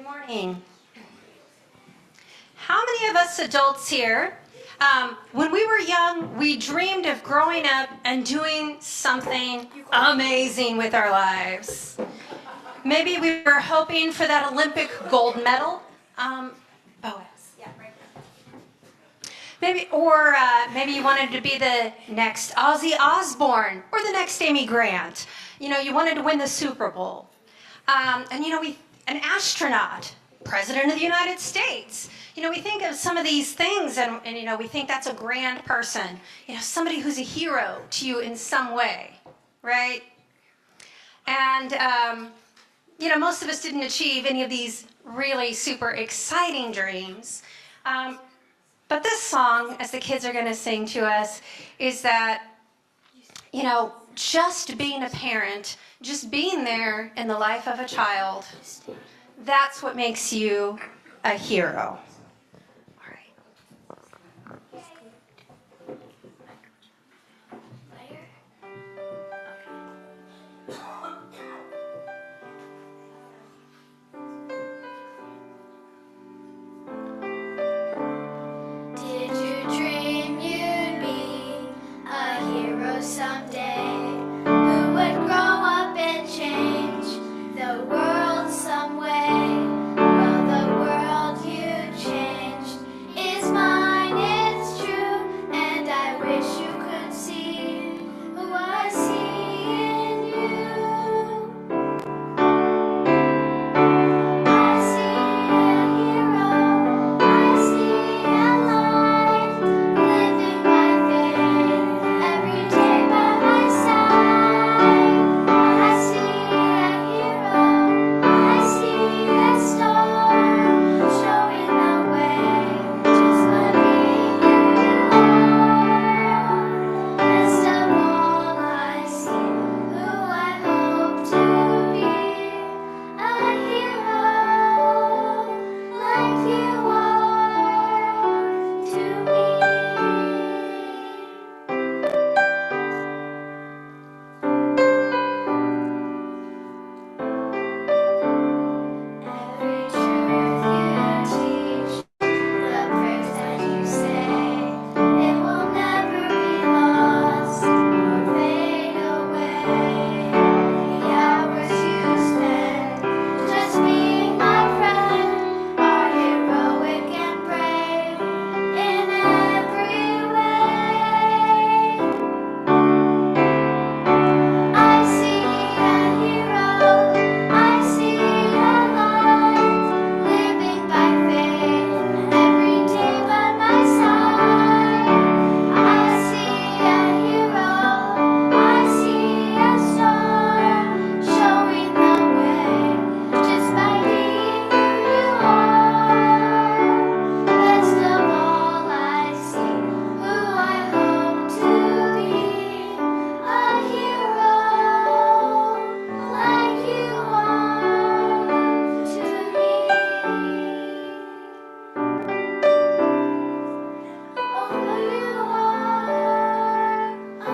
Morning. How many of us adults here, when we were young, we dreamed of growing up and doing something amazing with our lives? Maybe we were hoping for that Olympic gold medal. Boaz. Yeah, right there. Maybe you wanted to be the next Ozzy Osbourne or the next Amy Grant. You wanted to win the Super Bowl. An astronaut, president of the United States. We think of some of these things and we think that's a grand person. Somebody who's a hero to you in some way, right? And, most of us didn't achieve any of these really super exciting dreams. But this song, as the kids are going to sing to us, is that, just being a parent, just being there in the life of a child, that's what makes you a hero. All right. Did you dream you'd be a hero someday? Who would grow up and change the world some way? Well, the world you changed is mine, it's true, and I wish you could see who I see in you. I see a hero, I see a light, living by faith, every day by my side. I see a hero, I see a star, showing the way, just like being who you are. Best of all, I see who I hope to be, a hero like you are to me. Every truth you teach, the prayers that you say, it will never be lost or fade away. The hours you spend just being my friend are heroic and brave in every way. I see a hero, I see a light, living by faith, every day by my side. I see a hero, I see a star, showing the way, just by being who you are. Best of all, I see who I hope to be, a hero like you are to me. Oh, you are a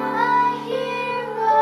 hero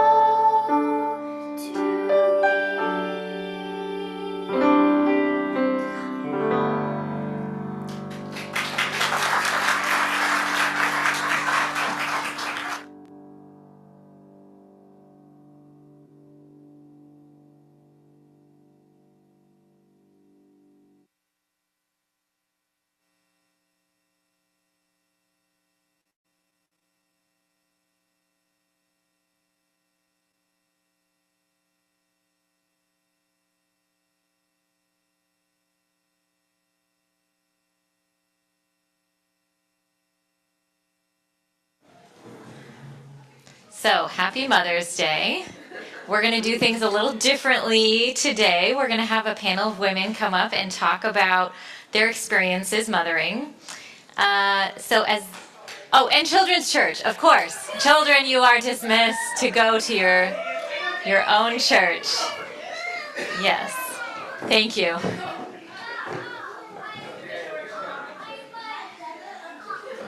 So, happy Mother's Day. We're going to do things a little differently today. We're going to have a panel of women come up and talk about their experiences mothering. And Children's Church, of course. Children, you are dismissed to go to your own church. Yes. Thank you.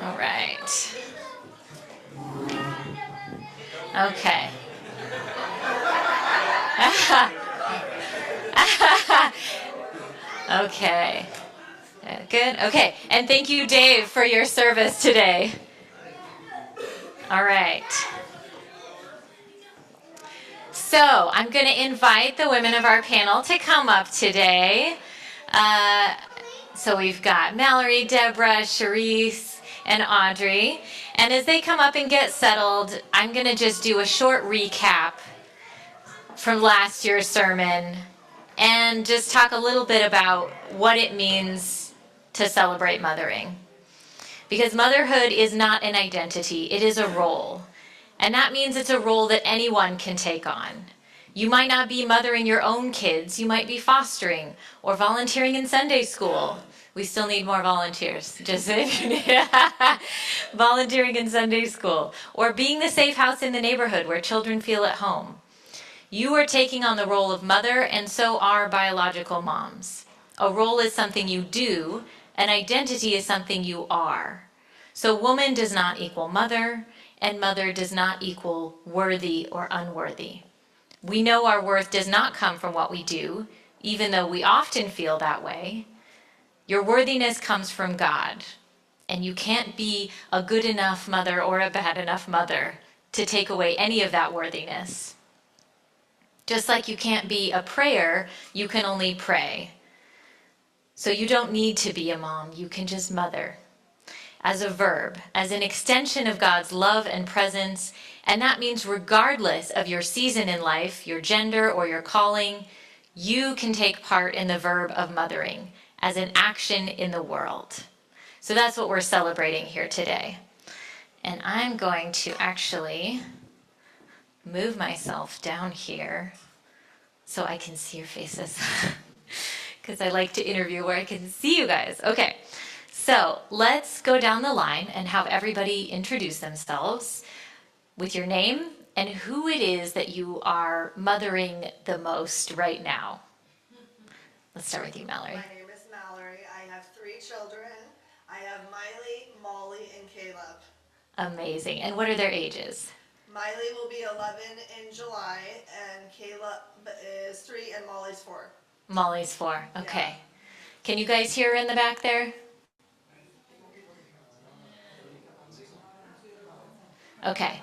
All right. Okay. Okay. Good. Okay. And thank you, Dave, for your service today. All right. So I'm going to invite the women of our panel to come up today. So we've got Mallory, Deborah, Charisse, and Audrey. And as they come up and get settled, I'm going to just do a short recap from last year's sermon and just talk a little bit about what it means to celebrate mothering. Because motherhood is not an identity, it is a role. And that means it's a role that anyone can take on. You might not be mothering your own kids, you might be fostering or volunteering in Sunday school. We still need more volunteers, just volunteering in Sunday school, or being the safe house in the neighborhood where children feel at home. You are taking on the role of mother, and so are biological moms. A role is something you do, an identity is something you are. So woman does not equal mother, and mother does not equal worthy or unworthy. We know our worth does not come from what we do, even though we often feel that way. Your worthiness comes from God, and you can't be a good enough mother or a bad enough mother to take away any of that worthiness. Just like you can't be a prayer, you can only pray. So you don't need to be a mom, you can just mother. As a verb, as an extension of God's love and presence, and that means regardless of your season in life, your gender, or your calling, you can take part in the verb of mothering as an action in the world. So that's what we're celebrating here today. And I'm going to actually move myself down here so I can see your faces. Because I like to interview where I can see you guys. Okay, so let's go down the line and have everybody introduce themselves with your name and who it is that you are mothering the most right now. Let's start with you, Mallory. My name is Mallory. I have 3 children. I have Miley, Molly, and Caleb. Amazing. And what are their ages? Miley will be 11 in July, and Caleb is 3, and Molly's 4. Molly's 4. Okay. Can you guys hear her in the back there? Okay.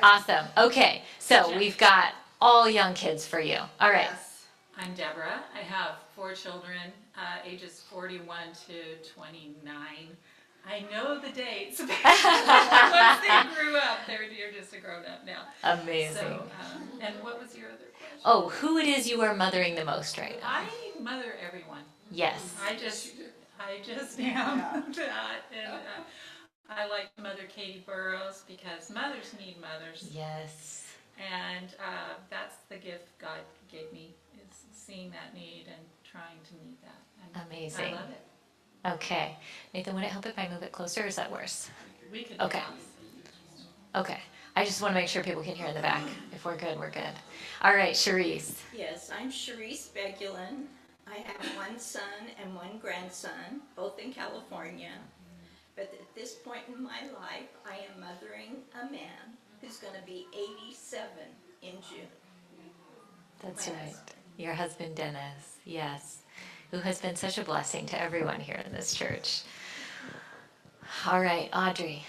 Awesome. Okay. So we've got all young kids for you. All right. Yes. I'm Deborah. I have 4 children, ages 41 to 29. I know the dates. Once they grew up, you're just a grown up now. Amazing. So, and what was your other question? Oh, who it is you are mothering the most right now? I mother everyone. Yes. I just am that, and I like to mother Katie Burrows because mothers need mothers. Yes. And that's the gift God gave me, is seeing that need and trying to meet that. And Amazing. I love it. Okay. Nathan, would it help if I move it closer or is that worse? We could Okay. Okay. I just want to make sure people can hear in the back. If we're good, we're good. All right, Charisse. Yes, I'm Charisse Begulin. I have 1 son and 1 grandson, both in California. But at this point in my life, I am mothering a man who's going to be 87 in June. That's My right. husband. Your husband, Dennis. Yes. Who has been such a blessing to everyone here in this church. All right, Audrey.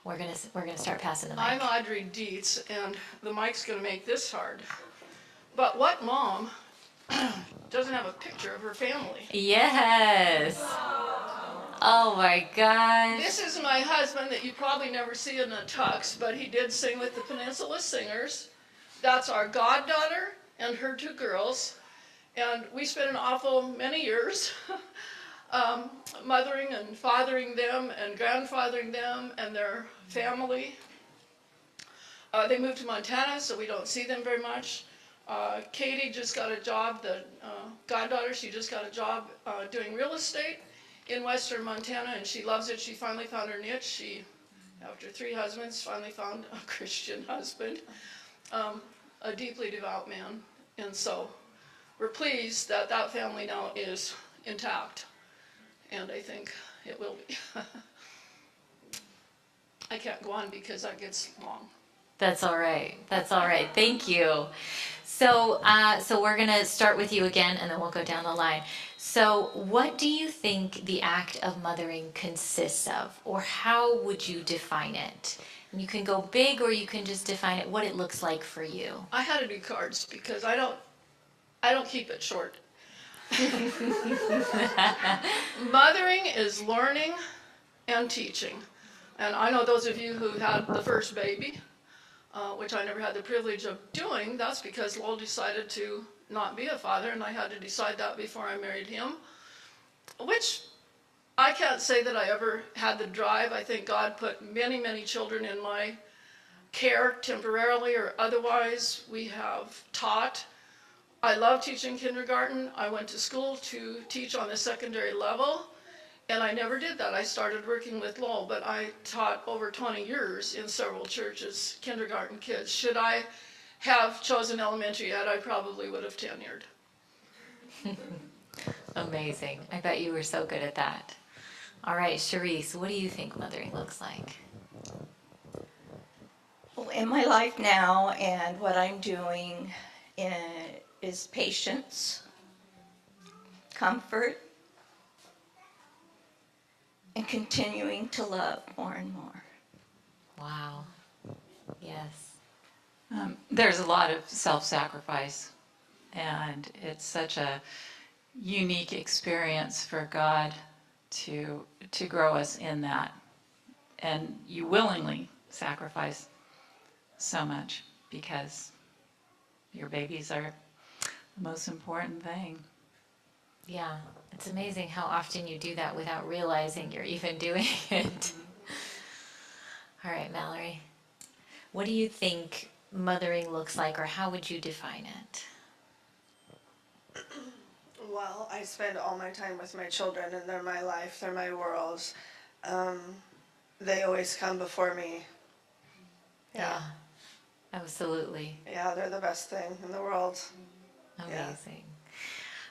We're gonna start passing the mic. I'm Audrey Dietz, and the mic's going to make this hard. But what mom doesn't have a picture of her family? Yes. Oh my gosh. This is my husband that you probably never see in a tux, but he did sing with the Peninsula Singers. That's our goddaughter and her 2 girls. And we spent an awful many years mothering and fathering them and grandfathering them and their family. They moved to Montana, so we don't see them very much. Katie just got a job, the goddaughter, she just got a job doing real estate in western Montana, and she loves it. She finally found her niche. She, after 3 husbands, finally found a Christian husband, a deeply devout man. And so we're pleased that that family now is intact, and I think it will be. I can't go on because that gets long. That's all right. That's all right. Thank you. So, so we're gonna start with you again, and then we'll go down the line. So, what do you think the act of mothering consists of, or how would you define it? And you can go big, or you can just define it, what it looks like for you. I had to do cards because I don't keep it short. Mothering is learning and teaching. And I know those of you who had the first baby, which I never had the privilege of doing, that's because Lowell decided to not be a father, and I had to decide that before I married him, which I can't say that I ever had the drive. I think God put many, many children in my care, temporarily or otherwise. We have taught. I love teaching kindergarten. I went to school to teach on the secondary level, and I never did that. I started working with Lowell, but I taught over 20 years in several churches, kindergarten kids. Should I have chosen elementary ed, I probably would have tenured. Amazing. I bet you were so good at that. All right, Charisse, what do you think mothering looks like? Well, in my life now and what I'm doing is patience, comfort, and continuing to love more and more. Wow. Yes. There's a lot of self-sacrifice, and it's such a unique experience for God to grow us in that. And you willingly sacrifice so much because your babies are the most important thing. Yeah, it's amazing how often you do that without realizing you're even doing it. All right, Mallory, what do you think mothering looks like, or how would you define it? Well, I spend all my time with my children, and they're my life, they're my world. They always come before me. Yeah. Absolutely. Yeah, they're the best thing in the world. Amazing.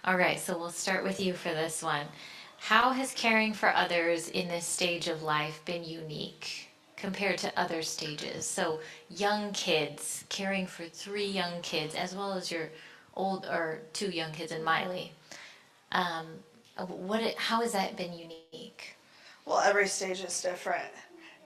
All right, so we'll start with you for this one. How has caring for others in this stage of life been unique compared to other stages? So young kids, caring for 3 young kids, as well as your 2 young kids and Miley. How has that been unique? Well, every stage is different.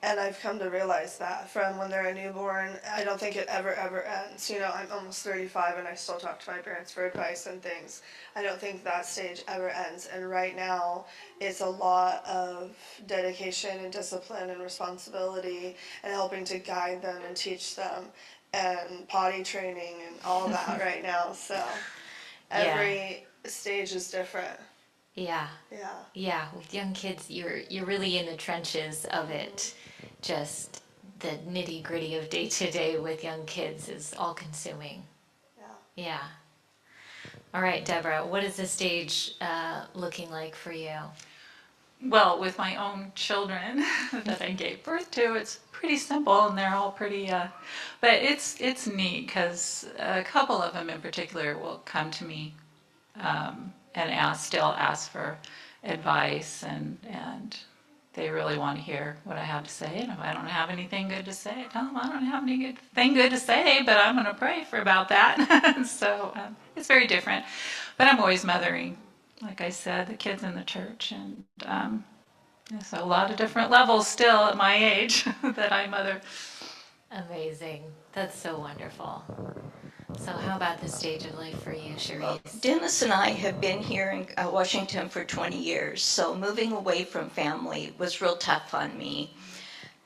And I've come to realize that from when they're a newborn, I don't think it ever ends. You know, I'm almost 35 and I still talk to my parents for advice and things. I don't think that stage ever ends. And right now, it's a lot of dedication and discipline and responsibility and helping to guide them and teach them and potty training and all that right now. So every stage is different. Yeah. Yeah. Yeah, with young kids, you're really in the trenches of it. Just the nitty gritty of day to day with young kids is all consuming. Yeah. Yeah. All right, Deborah, what is the stage looking like for you? Well, with my own children that I gave birth to, it's pretty simple, and they're all pretty, but it's neat because a couple of them in particular will come to me and still ask for advice, and they really want to hear what I have to say. And if I don't have anything good to say, I tell them I don't have anything good to say, but I'm going to pray about that. So it's very different. But I'm always mothering, like I said, the kids in the church, and so a lot of different levels still at my age that I mother. Amazing. That's so wonderful. So how about the stage of life for you, Charisse? Dennis and I have been here in Washington for 20 years, so moving away from family was real tough on me.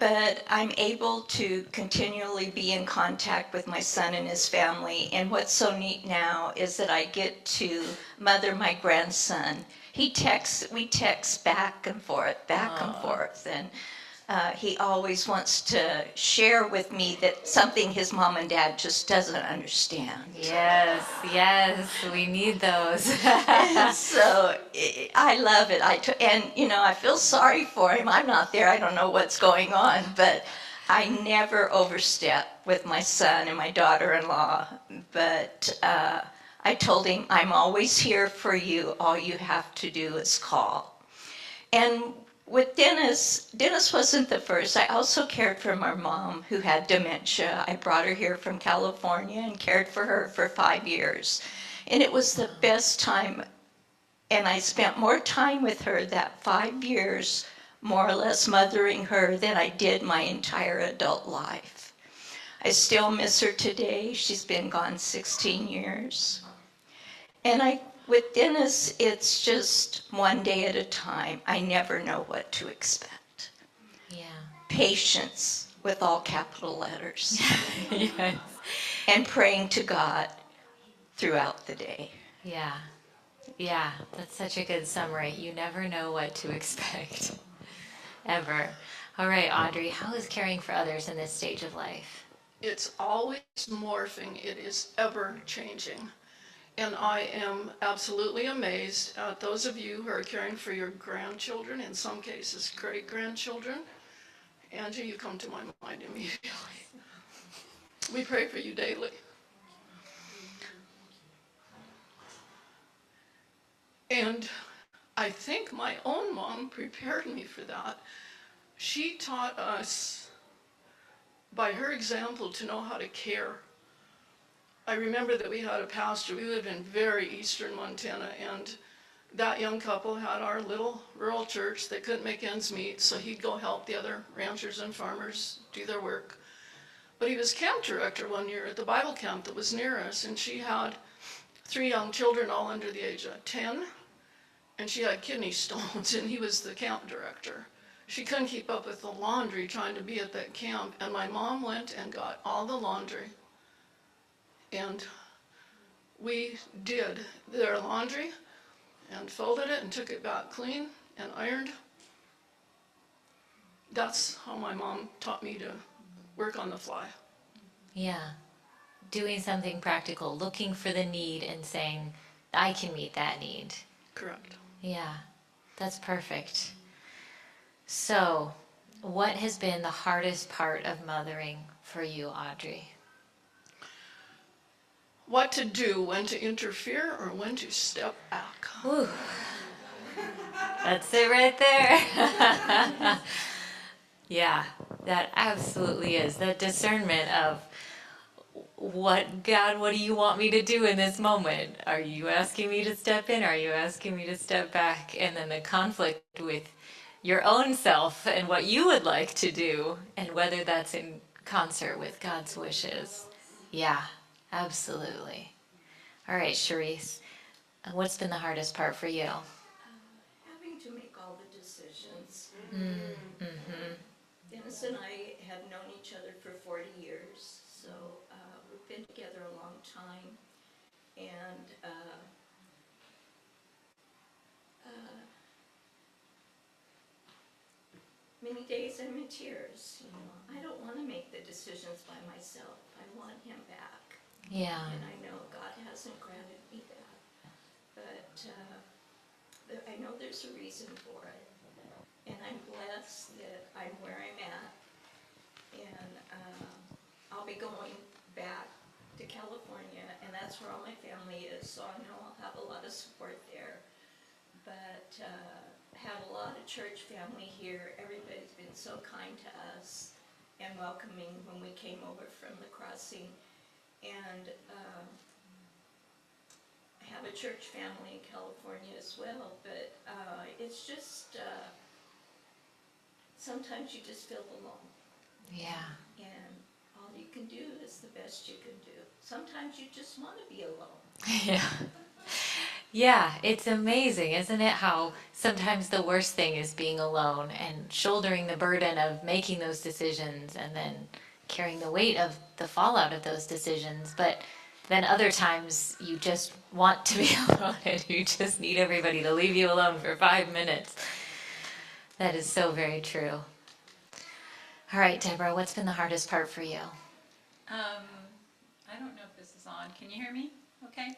But I'm able to continually be in contact with my son and his family, and what's so neat now is that I get to mother my grandson. We text back and forth, and he always wants to share with me that something his mom and dad just doesn't understand. Yes, we need those. So I love it. I feel sorry for him. I'm not there. I don't know what's going on, but I never overstep with my son and my daughter-in-law. But I told him, I'm always here for you. All you have to do is call. And with Dennis wasn't the first. I also cared for my mom who had dementia. I brought her here from California and cared for her for 5 years. And it was the best time. And I spent more time with her that 5 years, more or less mothering her, than I did my entire adult life. I still miss her today. She's been gone 16 years. And with Dennis, it's just one day at a time. I never know what to expect. Yeah. Patience with all capital letters. Yes. And praying to God throughout the day. Yeah. Yeah, that's such a good summary. You never know what to expect. Ever. All right, Audrey, how is caring for others in this stage of life? It's always morphing. It is ever changing. And I am absolutely amazed at those of you who are caring for your grandchildren, in some cases great-grandchildren. Angie, you come to my mind immediately. We pray for you daily. And I think my own mom prepared me for that. She taught us, by her example, to know how to care. I remember that we had a pastor. We lived in very eastern Montana, and that young couple had our little rural church. They couldn't make ends meet, so he'd go help the other ranchers and farmers do their work. But he was camp director one year at the Bible camp that was near us, and she had 3 young children, all under the age of 10, and she had kidney stones, and he was the camp director. She couldn't keep up with the laundry trying to be at that camp, and my mom went and got all the laundry. And we did their laundry and folded it and took it back clean and ironed. That's how my mom taught me to work on the fly. Yeah. Doing something practical, looking for the need and saying, I can meet that need. Correct. Yeah, that's perfect. So, what has been the hardest part of mothering for you, Audrey? What to do, when to interfere, or when to step back. Whew. That's it right there. Yeah, that absolutely is. That discernment of God, what do you want me to do in this moment? Are you asking me to step in? Are you asking me to step back? And then the conflict with your own self and what you would like to do, and whether that's in concert with God's wishes. Yeah, absolutely. All right, Charisse, what's been the hardest part for you? Having to make all the decisions. Mm-hmm. Dennis and I have known each other for 40 years, so we've been together a long time, and many days I'm in tears. I don't want to make the decisions by myself. I want him back, Yeah. and I know God hasn't granted me that, but I know there's a reason for it, and I'm blessed that I'm where I'm at. And I'll be going back to California, and that's where all my family is, so I know I'll have a lot of support there. But have a lot of church family here. Everybody's been so kind to us and welcoming when we came over from the crossing. And I have a church family in California as well, but it's just, sometimes you just feel alone. Yeah. And all you can do is the best you can do. Sometimes you just want to be alone. Yeah. Yeah, it's amazing, isn't it? How sometimes the worst thing is being alone and shouldering the burden of making those decisions and then carrying the weight of the fallout of those decisions. But then other times you just want to be alone and you just need everybody to leave you alone for 5 minutes. That is so very true. All right, Deborah, what's been the hardest part for you? I don't know if this is on. Can you hear me? Okay.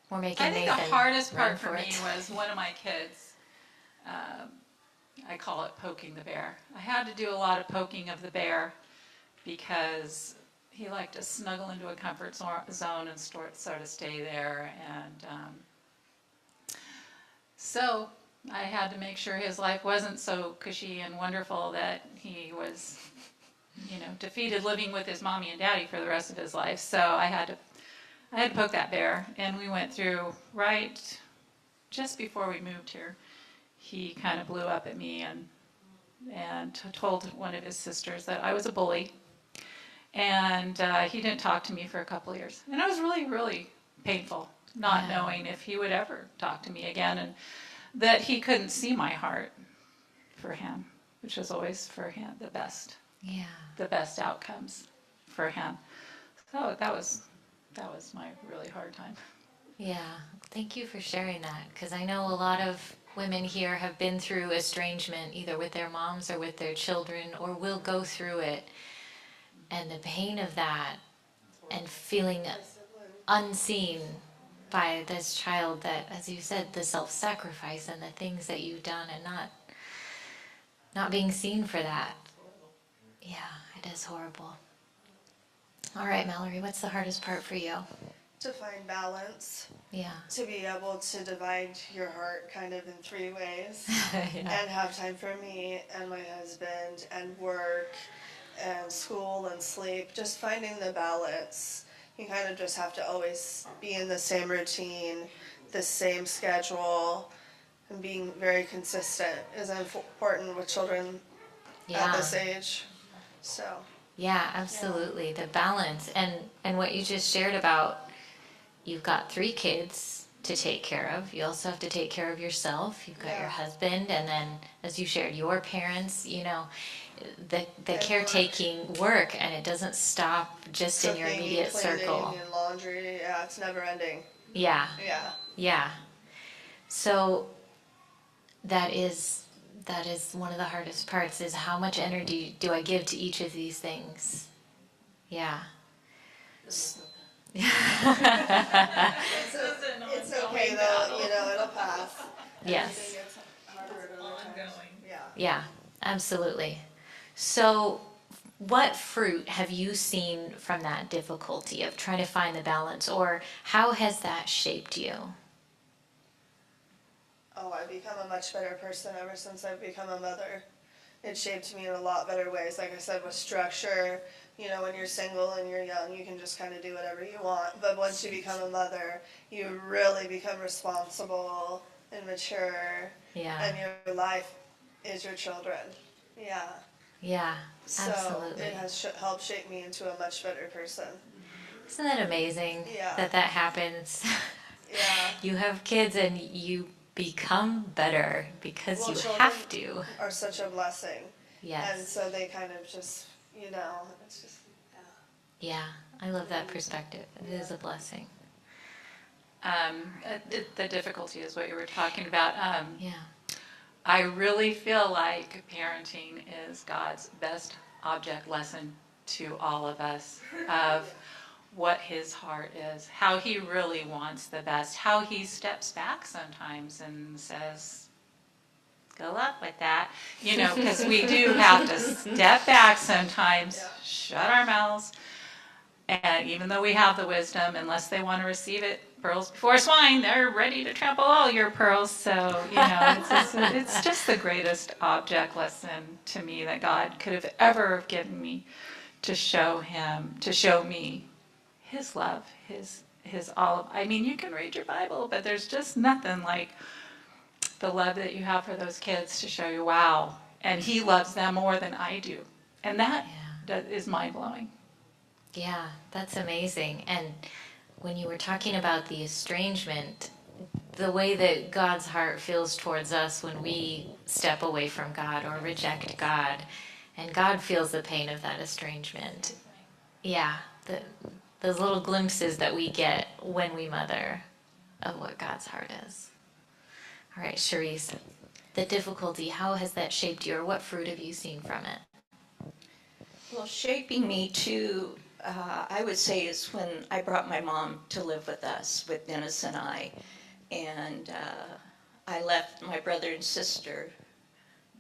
We're making I think Nathan the hardest run part for me it. was one of my kids. I call it poking the bear. I had to do a lot of poking of the bear because he liked to snuggle into a comfort zone and sort of stay there. And so I had to make sure his life wasn't so cushy and wonderful that he was, defeated living with his mommy and daddy for the rest of his life. So I had to poke that bear, and we went through right just before we moved here. He kind of blew up at me and told one of his sisters that I was a bully, and he didn't talk to me for a couple of years, and it was really, really painful, not knowing if he would ever talk to me again, and that he couldn't see my heart for him, which was always for him the best outcomes for him. So that was my really hard time. Yeah, thank you for sharing that, because I know a lot of women here have been through estrangement, either with their moms or with their children, or will go through it. And the pain of that, and feeling unseen by this child, that, as you said, the self-sacrifice and the things that you've done, and not being seen for that. Yeah, it is horrible. All right, Mallory, what's the hardest part for you? To find balance, Yeah. to be able to divide your heart kind of in 3 ways, Yeah. and have time for me and my husband and work and school and sleep. Just finding the balance. You kind of just have to always be in the same routine, the same schedule, and being very consistent is important with children at this age. So. Yeah, absolutely. The balance, and what you just shared about, you've got 3 kids to take care of. You also have to take care of yourself. You've got your husband, and then, as you shared, your parents. The caretaking work, and it doesn't stop just in your Cooking, immediate cleaning, circle. and laundry. Yeah, it's never ending. Yeah, Yeah. yeah. So that is one of the hardest parts, is how much energy do I give to each of these things? Yeah. It's okay though, it'll pass. Yes. Everything gets harder at other times. Yeah. Yeah, absolutely. So, what fruit have you seen from that difficulty of trying to find the balance, or how has that shaped you? Oh, I've become a much better person ever since I've become a mother. It shaped me in a lot better ways. Like I said, with structure, when you're single and you're young, you can just kind of do whatever you want. But once you become a mother, you really become responsible and mature. Yeah. And your life is your children. Yeah. Yeah, So absolutely. it has helped shape me into a much better person. Isn't that amazing Yeah. that happens? Yeah. You have kids and you become better because Well, you children have to. are such a blessing. Yes. And so they kind of just, it's just, Yeah, I love that perspective. It is a blessing. The difficulty is what you were talking about. Yeah. I really feel like parenting is God's best object lesson to all of us, of what his heart is, how he really wants the best, how he steps back sometimes and says, go up with that, because we do have to step back sometimes, shut our mouths, and even though we have the wisdom, unless they want to receive it, pearls before swine, they're ready to trample all your pearls. So, it's just the greatest object lesson to me that God could have ever given me, to show me his love, his all of, you can read your Bible, but there's just nothing like the love that you have for those kids to show you, wow, and he loves them more than I do. And that is mind-blowing. Yeah, that's amazing. And when you were talking about the estrangement, the way that God's heart feels towards us when we step away from God or reject God, and God feels the pain of that estrangement. Yeah, those little glimpses that we get when we mother of what God's heart is. All right, Charisse, the difficulty, how has that shaped you, or what fruit have you seen from it? Well, shaping me too, I would say, is when I brought my mom to live with us, with Dennis and I. And I left my brother and sister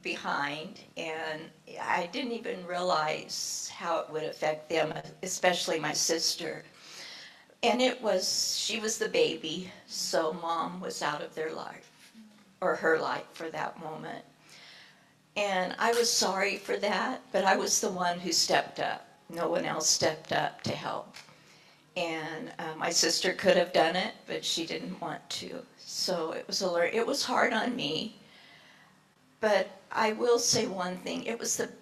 behind, and I didn't even realize how it would affect them, especially my sister. And she was the baby, so mom was out of their life. or her life for that moment. And I was sorry for that, but I was the one who stepped up. No one else stepped up to help. And my sister could have done it, but she didn't want to. So it was hard on me. But I will say one thing.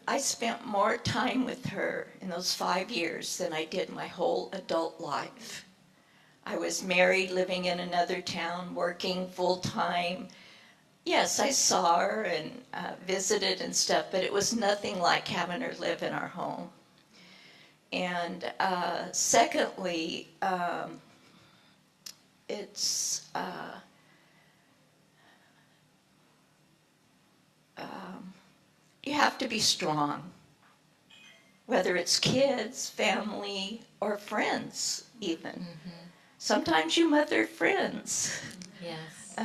I spent more time with her in those 5 years than I did my whole adult life. I was married, living in another town, working full-time. Yes, I saw her and visited and stuff, but it was nothing like having her live in our home. And secondly, you have to be strong, whether it's kids, family, or friends even. Mm-hmm. Sometimes you mother friends. Yes.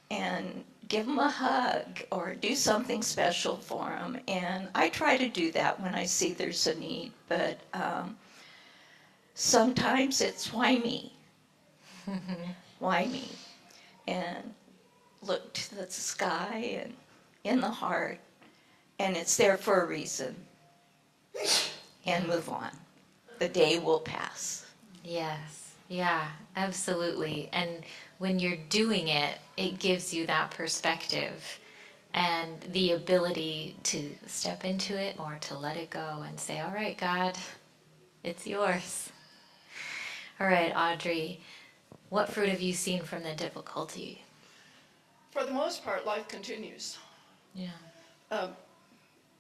And give them a hug or do something special for them. And I try to do that when I see there's a need, but sometimes it's why me? Why me? And look to the sky and in the heart, and it's there for a reason. And move on. The day will pass. Yes. Yeah, absolutely. And when you're doing it, it gives you that perspective and the ability to step into it or to let it go and say, all right, God, it's yours. All right, Audrey, what fruit have you seen from the difficulty? For the most part, life continues. Yeah.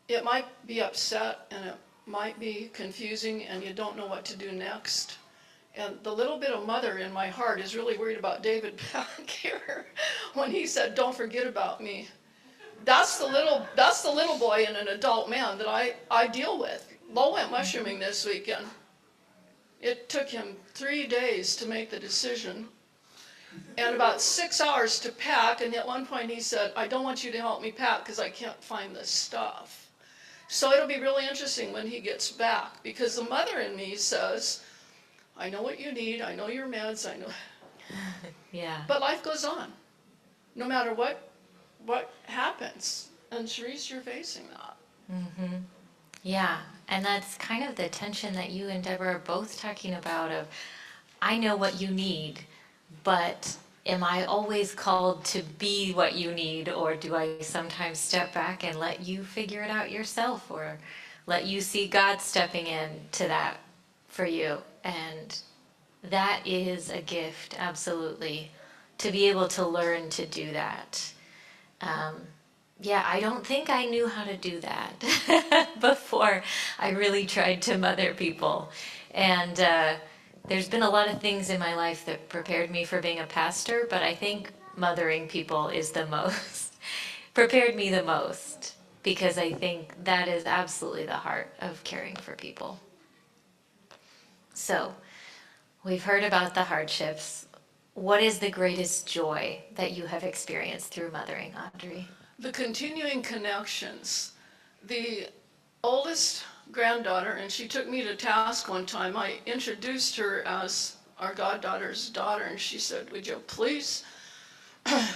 It might be upset and it might be confusing and you don't know what to do next. And the little bit of mother in my heart is really worried about David back here when he said, "Don't forget about me." That's the little boy in an adult man that I deal with. Lo went mushrooming this weekend. It took him 3 days to make the decision and about 6 hours to pack. And at one point he said, "I don't want you to help me pack because I can't find this stuff." So it'll be really interesting when he gets back, because the mother in me says, I know what you need, I know your meds, I know. Yeah. But life goes on, no matter what happens. And Cherise, you're facing that. Mm-hmm. Yeah, and that's kind of the tension that you and Deborah are both talking about of, I know what you need, but am I always called to be what you need, or do I sometimes step back and let you figure it out yourself, or let you see God stepping in to that for you? And that is a gift, absolutely, to be able to learn to do that. Yeah, I don't think I knew how to do that before I really tried to mother people. And there's been a lot of things in my life that prepared me for being a pastor, but I think mothering people is the most, prepared me the most, because I think that is absolutely the heart of caring for people. So, we've heard about the hardships. What is the greatest joy that you have experienced through mothering, Audrey? The continuing connections. The oldest granddaughter, and she took me to task one time, I introduced her as our goddaughter's daughter, and she said, "Would you please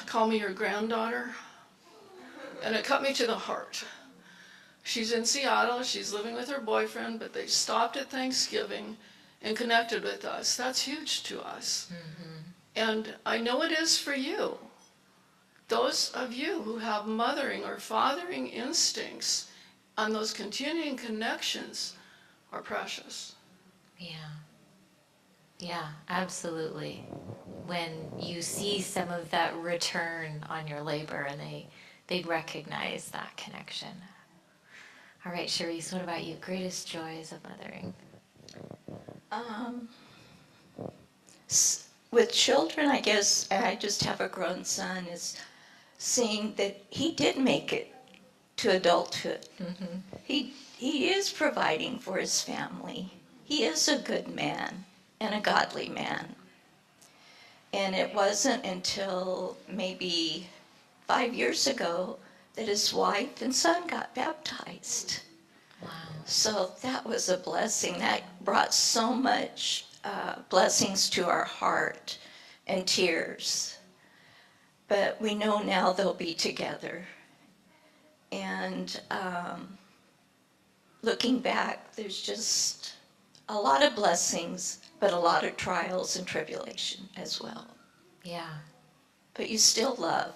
call me your granddaughter?" And it cut me to the heart. She's in Seattle, she's living with her boyfriend, but they stopped at Thanksgiving and connected with us. That's huge to us. Mm-hmm. And I know it is for you. Those of you who have mothering or fathering instincts on those continuing connections are precious. Yeah. Yeah, absolutely. When you see some of that return on your labor and they recognize that connection. All right, Cherise, what about you? Greatest joys of mothering? With children, I guess, and I just have a grown son, is seeing that he did make it to adulthood. Mm-hmm. He is providing for his family. He is a good man and a godly man. And it wasn't until maybe 5 years ago that his wife and son got baptized. Wow. So that was a blessing. That brought so much blessings to our heart and tears. but we know now they'll be together. And looking back, there's just a lot of blessings, but a lot of trials and tribulation as well. Yeah. But you still love,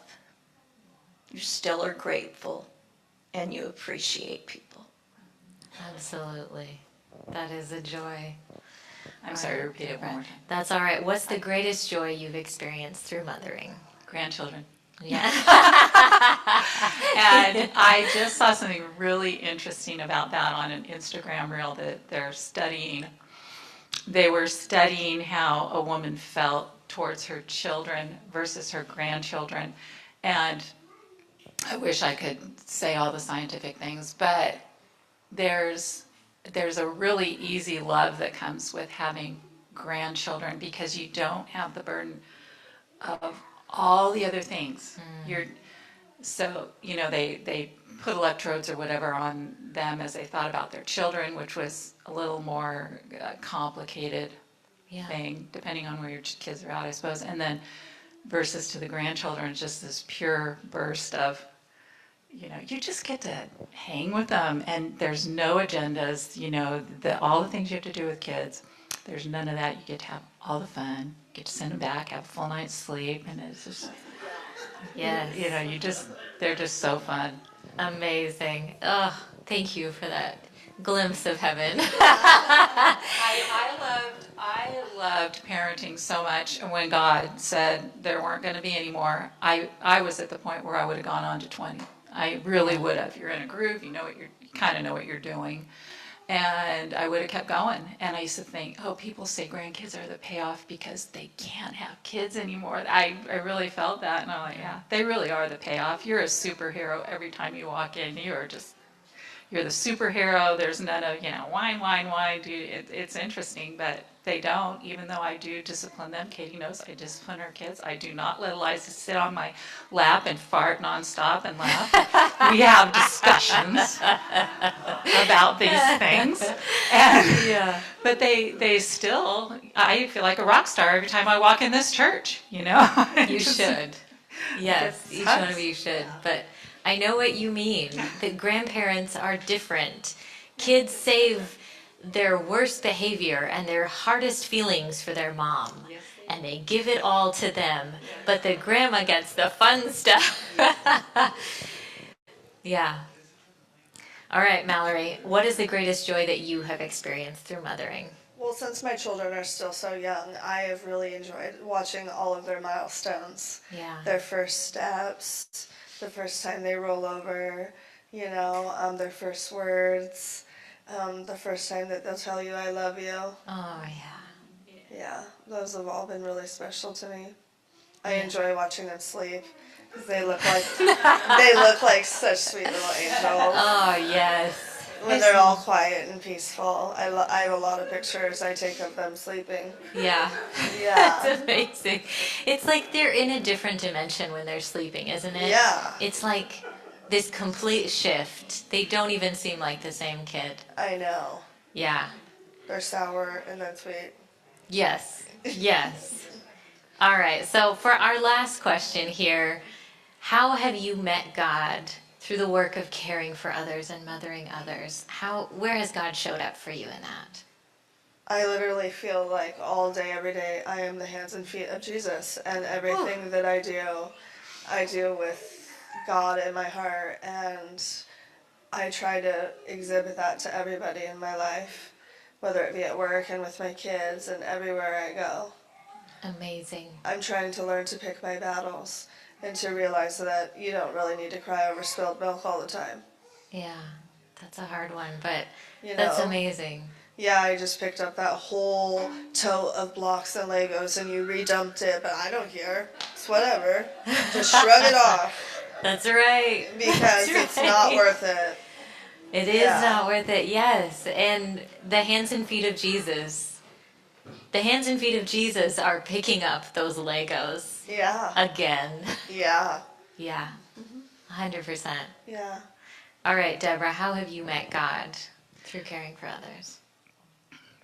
you still are grateful, and you appreciate people. Absolutely. That is a joy. I'm sorry, repeat it one more time. That's all right. What's the greatest joy you've experienced through mothering? Grandchildren. Yeah. And I just saw something really interesting about that on an Instagram reel that they're studying. They were studying how a woman felt towards her children versus her grandchildren. And I wish I could say all the scientific things, but there's a really easy love that comes with having grandchildren because you don't have the burden of all the other things. So, they put electrodes or whatever on them as they thought about their children, which was a little more complicated Yeah. thing, depending on where your kids are at, I suppose. And then versus to the grandchildren, it's just this pure burst of, you just get to hang with them, and there's no agendas, all the things you have to do with kids. There's none of that. You get to have all the fun, get to send them back, have a full night's sleep, and it's just, Yes. they're just so fun. Amazing. Oh, thank you for that glimpse of heaven. I loved parenting so much, and when God said there weren't going to be any more, I was at the point where I would have gone on to 20. I really would have. You're in a groove, you kind of know what you're doing, and I would have kept going. And I used to think, people say grandkids are the payoff because they can't have kids anymore. I really felt that, and I'm like, yeah, they really are the payoff. You're a superhero every time you walk in. You're the superhero. There's none of, whine, dude. It's interesting, but they don't, even though I do discipline them. Katie knows I discipline her kids. I do not let Eliza sit on my lap and fart nonstop and laugh. We have discussions about these things. And, but they still, I feel like a rock star every time I walk in this church, You should. Yes, each one of you should. But I know what you mean. The grandparents are different. Kids save their worst behavior and their hardest feelings for their mom. And they give it all to them. But the grandma gets the fun stuff. Yeah. All right, Mallory, what is the greatest joy that you have experienced through mothering? Well, since my children are still so young, I have really enjoyed watching all of their milestones. Yeah. Their first steps, the first time they roll over, their first words, the first time that they'll tell you I love you. Oh, yeah. Yeah, those have all been really special to me. I enjoy watching them sleep because they look like such sweet little angels. Oh, yes. When they're all quiet and peaceful. I have a lot of pictures I take of them sleeping. Yeah. Yeah. It's amazing. It's like they're in a different dimension when they're sleeping, isn't it? Yeah. It's like this complete shift. They don't even seem like the same kid. I know. Yeah. They're sour and then sweet. Yes. Yes. All right. So for our last question here, how have you met God through the work of caring for others and mothering others? Where has God showed up for you in that? I literally feel like all day, every day, I am the hands and feet of Jesus, and everything that I do with God in my heart, and I try to exhibit that to everybody in my life, whether it be at work and with my kids and everywhere I go. Amazing. I'm trying to learn to pick my battles and to realize that you don't really need to cry over spilled milk all the time. Yeah. That's a hard one, but You that's know? amazing. Yeah, I just picked up that whole tote of blocks and Legos and you redumped it, but I don't care. It's whatever. Just shrug it off That's right. because That's it's right. not worth it. It is Yeah. not worth it, yes. And the hands and feet of Jesus. The hands and feet of Jesus are picking up those Legos Yeah. again. Yeah. Yeah. 100%. Yeah. All right, Deborah, how have you met God through caring for others?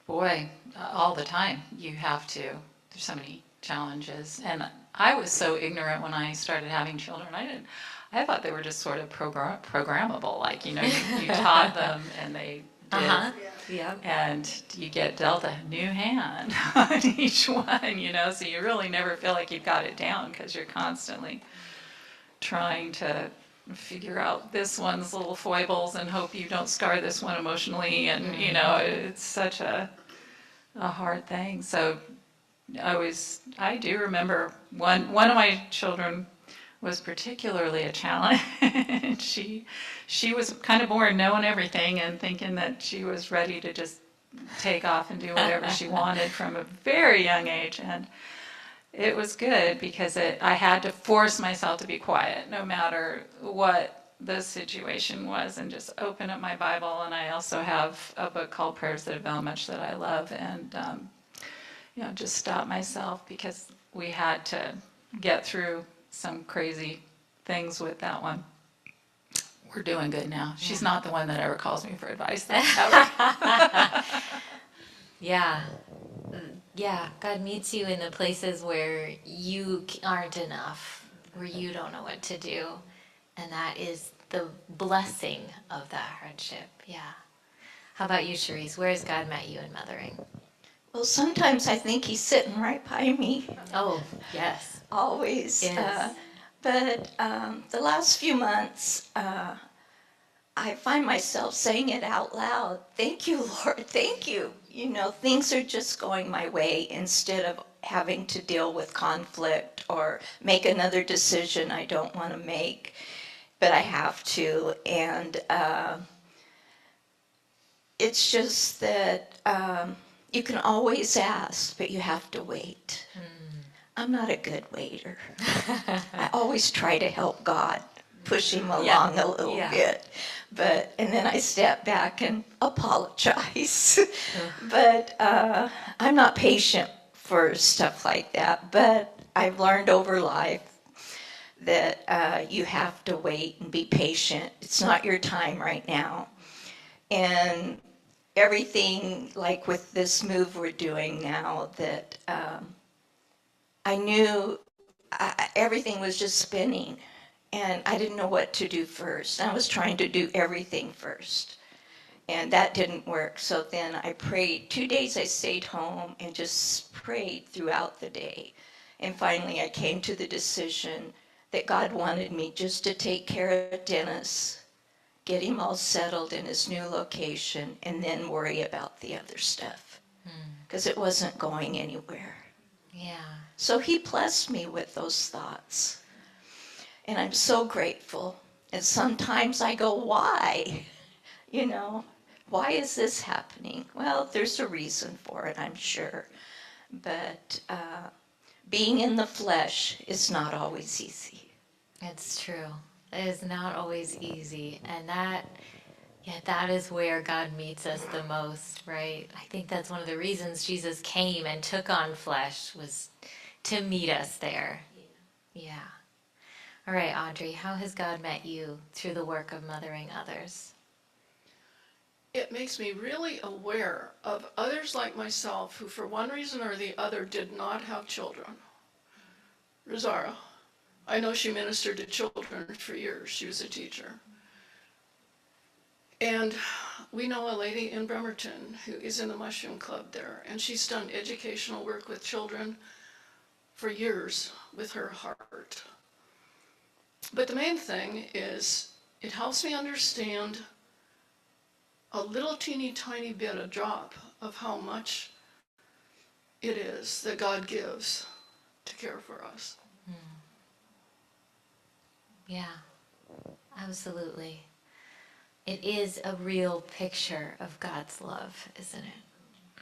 Boy, all the time you have to. There's so many challenges. And I was so ignorant when I started having children. I thought they were just sort of programmable. Like, you taught them and they did. Uh-huh. Yeah. And you get dealt a new hand on each one, so you really never feel like you've got it down because you're constantly trying to figure out this one's little foibles and hope you don't scar this one emotionally. And, it's such a hard thing. So I do remember one of my children was particularly a challenge. She was kind of born knowing everything and thinking that she was ready to just take off and do whatever she wanted from a very young age. And it was good because I had to force myself to be quiet no matter what the situation was, and just open up my Bible. And I also have a book called Prayers That Avail Much that I love, and just stop myself because we had to get through some crazy things with that one. We're doing good now. She's not the one that ever calls me for advice, though, ever. Yeah. Yeah, God meets you in the places where you aren't enough, where you don't know what to do. And that is the blessing of that hardship. Yeah. How about you, Cherise? Where has God met you in mothering? Well, sometimes I think he's sitting right by me. Oh, yes. Always. Yes. But the last few months, I find myself saying it out loud. Thank you, Lord. Thank you. Things are just going my way instead of having to deal with conflict or make another decision I don't want to make, but I have to. And it's just that you can always ask, but you have to wait. I'm not a good waiter. I always try to help God, push him along a little bit. And then I step back and apologize. But I'm not patient for stuff like that. But I've learned over life that you have to wait and be patient. It's not your time right now. And everything, like with this move we're doing now, that I knew everything was just spinning, and I didn't know what to do first. I was trying to do everything first, and that didn't work. So then I prayed. 2 days I stayed home and just prayed throughout the day. And finally I came to the decision that God wanted me just to take care of Dennis, get him all settled in his new location, and then worry about the other stuff, because it wasn't going anywhere. Yeah. So he blessed me with those thoughts. And I'm so grateful. And sometimes I go, why? Why is this happening? Well, there's a reason for it, I'm sure. But being in the flesh is not always easy. It's true. It is not always easy. And that is where God meets us the most, right? I think that's one of the reasons Jesus came and took on flesh, was to meet us there. Yeah. All right, Audrey, how has God met you through the work of mothering others? It makes me really aware of others like myself who, for one reason or the other, did not have children. Rosara, I know she ministered to children for years. She was a teacher. And we know a lady in Bremerton who is in the Mushroom Club there, and she's done educational work with children for years with her heart. But the main thing is it helps me understand a little teeny tiny bit, a drop of how much it is that God gives to care for us. Yeah, absolutely. It is a real picture of God's love, isn't it?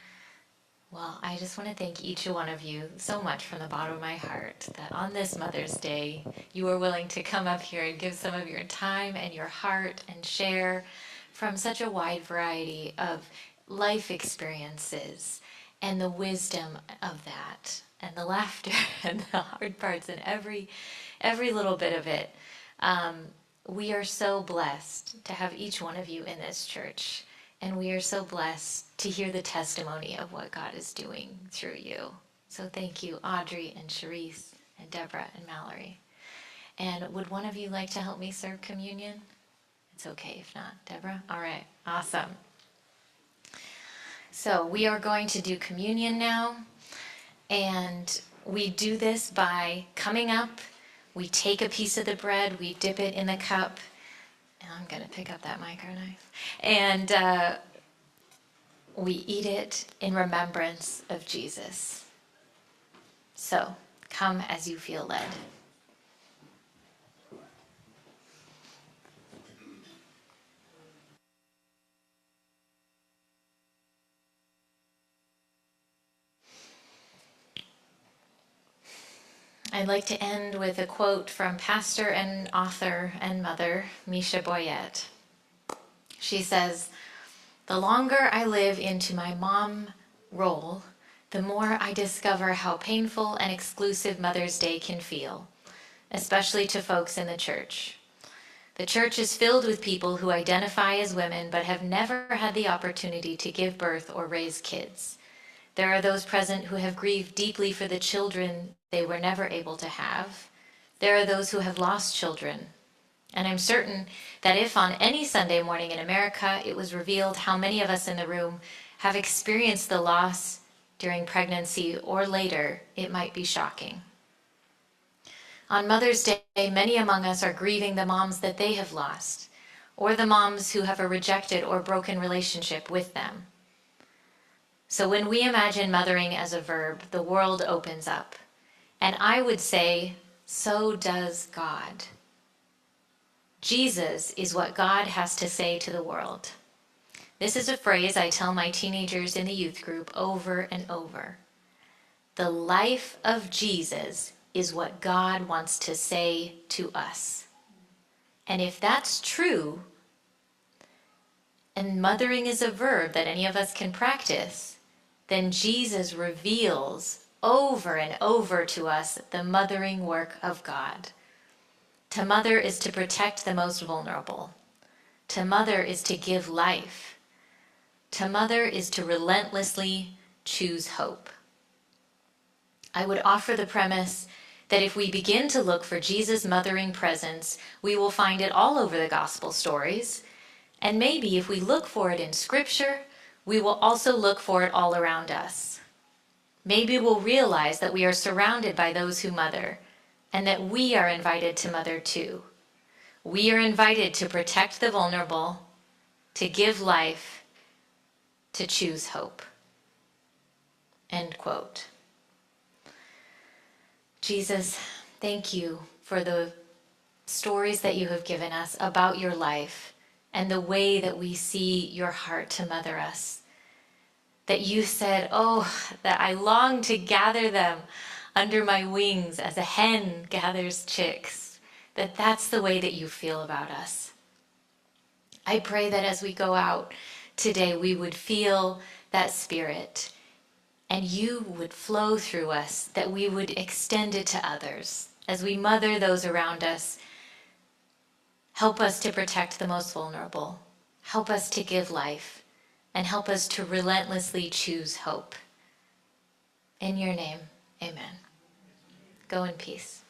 Well, I just want to thank each one of you so much from the bottom of my heart that on this Mother's Day, you were willing to come up here and give some of your time and your heart and share from such a wide variety of life experiences and the wisdom of that and the laughter and the hard parts and every little bit of it. We are so blessed to have each one of you in this church, and we are so blessed to hear the testimony of what God is doing through you. So thank you, Audrey and Charisse and Deborah and Mallory. And would one of you like to help me serve communion? It's okay if not. Deborah? All right, awesome. So we are going to do communion now. And we do this by coming up. We take a piece of the bread, we dip it in the cup. And I'm going to pick up that micro knife. And we eat it in remembrance of Jesus. So come as you feel led. I'd like to end with a quote from pastor and author and mother, Misha Boyett. She says, "The longer I live into my mom role, the more I discover how painful and exclusive Mother's Day can feel, especially to folks in the church. The church is filled with people who identify as women but have never had the opportunity to give birth or raise kids. There are those present who have grieved deeply for the children they were never able to have. There are those who have lost children. And I'm certain that if on any Sunday morning in America it was revealed how many of us in the room have experienced the loss during pregnancy or later, it might be shocking. On Mother's Day, many among us are grieving the moms that they have lost, or the moms who have a rejected or broken relationship with them. So when we imagine mothering as a verb, the world opens up. And I would say, so does God. Jesus is what God has to say to the world. This is a phrase I tell my teenagers in the youth group over and over. The life of Jesus is what God wants to say to us. And if that's true, and mothering is a verb that any of us can practice, then Jesus reveals over and over to us the mothering work of God. To mother is to protect the most vulnerable. To mother is to give life. To mother is to relentlessly choose hope. I would offer the premise that if we begin to look for Jesus' mothering presence, we will find it all over the gospel stories. And maybe if we look for it in Scripture, we will also look for it all around us. Maybe we'll realize that we are surrounded by those who mother, and that we are invited to mother too. We are invited to protect the vulnerable, to give life, to choose hope." End quote. Jesus, thank you for the stories that you have given us about your life and the way that we see your heart to mother us. That you said, oh, that I long to gather them under my wings as a hen gathers chicks. That's the way that you feel about us. I pray that as we go out today, we would feel that spirit and you would flow through us, that we would extend it to others. As we mother those around us, help us to protect the most vulnerable. Help us to give life. And help us to relentlessly choose hope. In your name, amen. Go in peace.